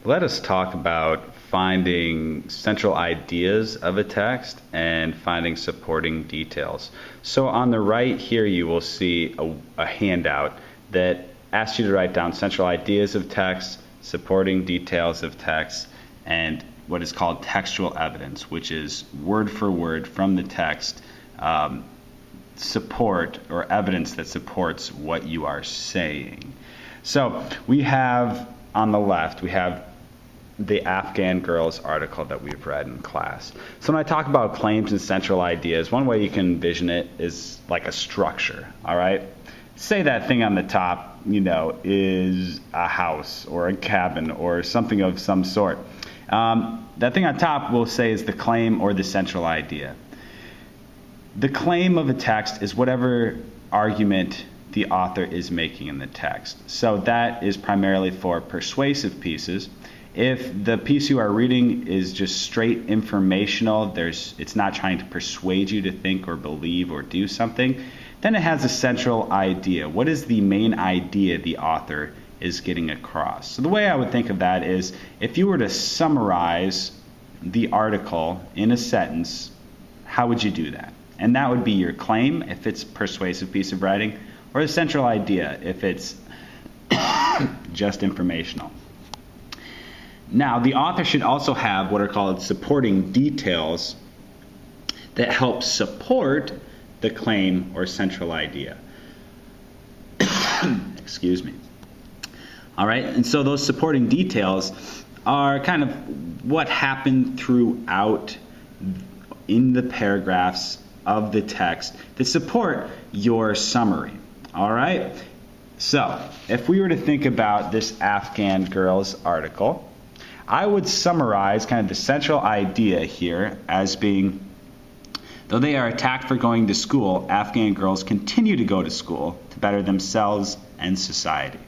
Let us talk about finding central ideas of a text and finding supporting details. So on the right here you will see a handout that asks you to write down central ideas of text, supporting details of text, and what is called textual evidence, which is word for word from the text, support or evidence that supports what you are saying. So we have on the left, we have the Afghan Girls article that we've read in class. So when I talk about claims and central ideas, one way you can envision it is like a structure, all right? Say that thing on the top, is a house or a cabin or something of some sort. That thing on top we'll say is the claim or the central idea. The claim of a text is whatever argument the author is making in the text. So that is primarily for persuasive pieces. If the piece you are reading is just straight informational, it's not trying to persuade you to think or believe or do something, then it has a central idea. What is the main idea the author is getting across? So the way I would think of that is if you were to summarize the article in a sentence, how would you do that? And that would be your claim if it's a persuasive piece of writing, or the central idea if it's just informational. Now, the author should also have what are called supporting details that help support the claim or central idea. Excuse me. All right, and so those supporting details are kind of what happened throughout in the paragraphs of the text that support your summary. All right, so if we were to think about this Afghan Girls article, I would summarize kind of the central idea here as being, though they are attacked for going to school, Afghan girls continue to go to school to better themselves and society.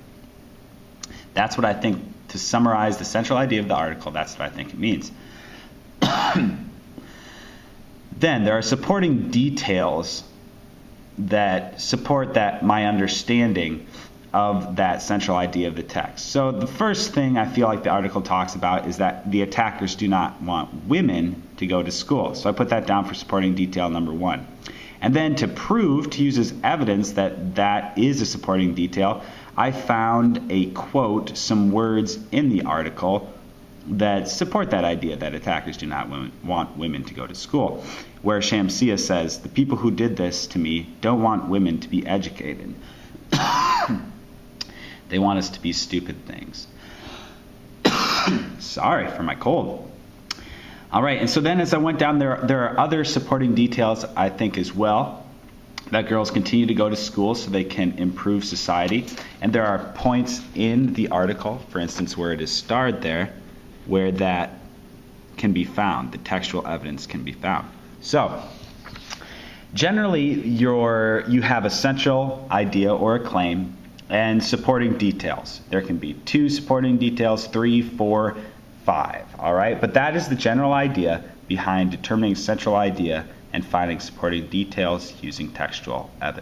That's what I think, to summarize the central idea of the article, that's what I think it means. Then there are supporting details that support my understanding of that central idea of the text. So the first thing I feel like the article talks about is that the attackers do not want women to go to school. So I put that down for supporting detail number 1. And then to use as evidence that that is a supporting detail, I found a quote, some words in the article that support that idea that attackers do not want women to go to school, where Shamsia says, "The people who did this to me don't want women to be educated. They want us to be stupid things." Sorry for my cold. All right, and so then as I went down, there are other supporting details, I think, as well, that girls continue to go to school so they can improve society. And there are points in the article, for instance, where it is starred there, where that can be found, the textual evidence can be found. So generally, you have a central idea or a claim and supporting details. There can be 2 supporting details, 3, 4, 5, all right? But that is the general idea behind determining central idea and finding supporting details using textual evidence.